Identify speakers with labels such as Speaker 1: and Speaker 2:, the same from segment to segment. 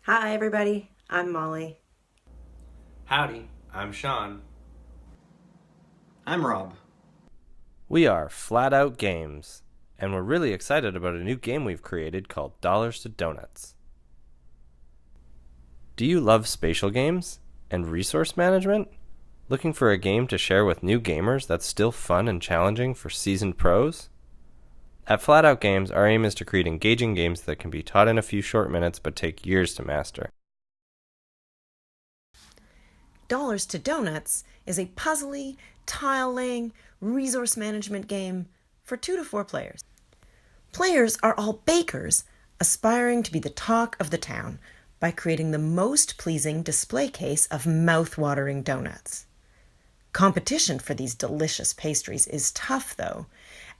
Speaker 1: Hi, everybody. I'm Molly.
Speaker 2: Howdy, I'm Sean.
Speaker 3: I'm Rob.
Speaker 2: We are Flat Out Games, and we're really excited about a new game we've created called Dollars to Donuts. Do you love spatial games and resource management? Looking for a game to share with new gamers that's still fun and challenging for seasoned pros? At Flat Out Games, our aim is to create engaging games that can be taught in a few short minutes but take years to master.
Speaker 1: Dollars to Donuts is a puzzly, tile laying, resource management game for 2 to 4 players. Players are all bakers aspiring to be the talk of the town by creating the most pleasing display case of mouth-watering donuts. Competition for these delicious pastries is tough, though,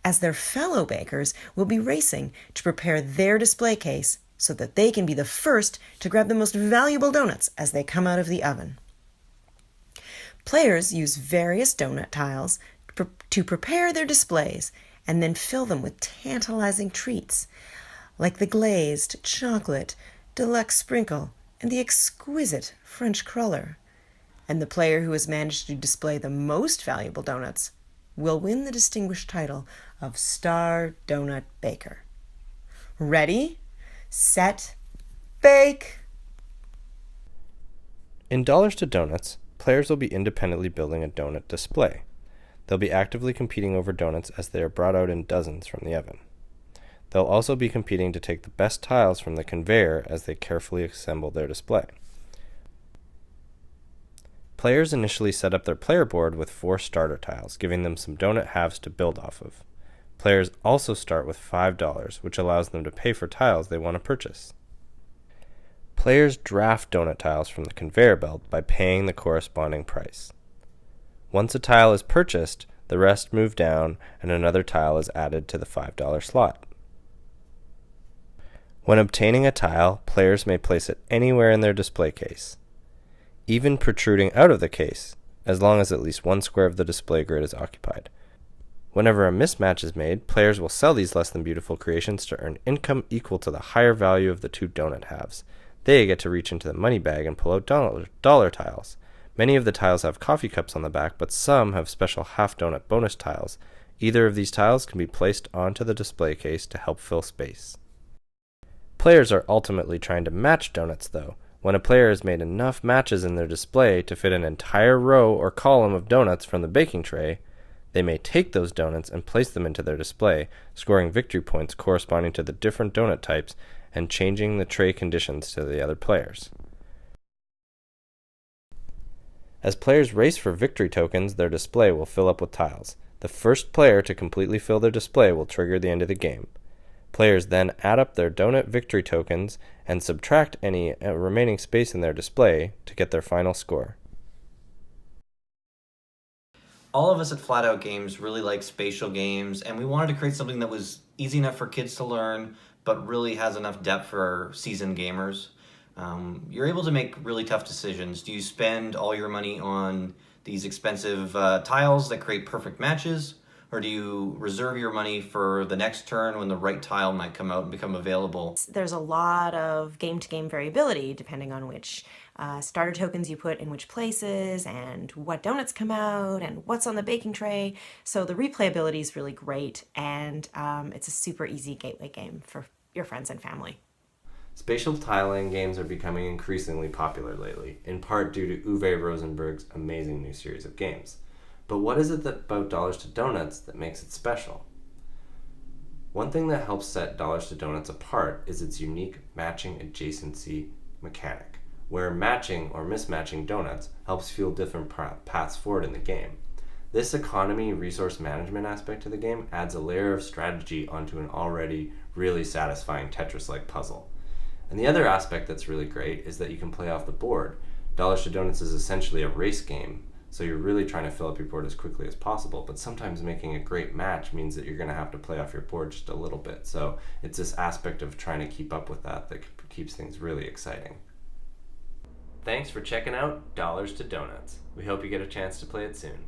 Speaker 1: as their fellow bakers will be racing to prepare their display case so that they can be the first to grab the most valuable donuts as they come out of the oven. Players use various donut tiles to prepare their displays and then fill them with tantalizing treats, like the glazed chocolate deluxe sprinkle and the exquisite French cruller. And the player who has managed to display the most valuable donuts will win the distinguished title of Star Donut Baker. Ready, set, bake!
Speaker 2: In Dollars to Donuts, players will be independently building a donut display. They'll be actively competing over donuts as they are brought out in dozens from the oven. They'll also be competing to take the best tiles from the conveyor as they carefully assemble their display. Players initially set up their player board with 4 starter tiles, giving them some donut halves to build off of. Players also start with $5, which allows them to pay for tiles they want to purchase. Players draft donut tiles from the conveyor belt by paying the corresponding price. Once a tile is purchased, the rest move down and another tile is added to the $5 slot. When obtaining a tile, players may place it anywhere in their display case, even protruding out of the case, as long as at least one square of the display grid is occupied. Whenever a mismatch is made, players will sell these less than beautiful creations to earn income equal to the higher value of the 2 donut halves. They get to reach into the money bag and pull out dollar tiles. Many of the tiles have coffee cups on the back, but some have special half donut bonus tiles. Either of these tiles can be placed onto the display case to help fill space. Players are ultimately trying to match donuts, though. When a player has made enough matches in their display to fit an entire row or column of donuts from the baking tray, they may take those donuts and place them into their display, scoring victory points corresponding to the different donut types and changing the tray conditions to the other players. As players race for victory tokens, their display will fill up with tiles. The first player to completely fill their display will trigger the end of the game. Players then add up their donut victory tokens and subtract any remaining space in their display to get their final score.
Speaker 3: All of us at Flat Out Games really like spatial games, and we wanted to create something that was easy enough for kids to learn, but really has enough depth for seasoned gamers. You're able to make really tough decisions. Do you spend all your money on these expensive tiles that create perfect matches, or do you reserve your money for the next turn when the right tile might come out and become available?
Speaker 1: There's a lot of game-to-game variability depending on which starter tokens you put in which places and what donuts come out and what's on the baking tray. So the replayability is really great, and it's a super easy gateway game for your friends and family.
Speaker 2: Spatial tiling games are becoming increasingly popular lately, in part due to Uwe Rosenberg's amazing new series of games. But what is it about Dollars to Donuts that makes it special? One thing that helps set Dollars to Donuts apart is its unique matching adjacency mechanic, where matching or mismatching donuts helps fuel different paths forward in the game. This economy resource management aspect to the game adds a layer of strategy onto an already really satisfying Tetris-like puzzle. And the other aspect that's really great is that you can play off the board. Dollars to Donuts is essentially a race game, so you're really trying to fill up your board as quickly as possible, but sometimes making a great match means that you're going to have to play off your board just a little bit. So it's this aspect of trying to keep up with that keeps things really exciting. Thanks for checking out Dollars to Donuts. We hope you get a chance to play it soon.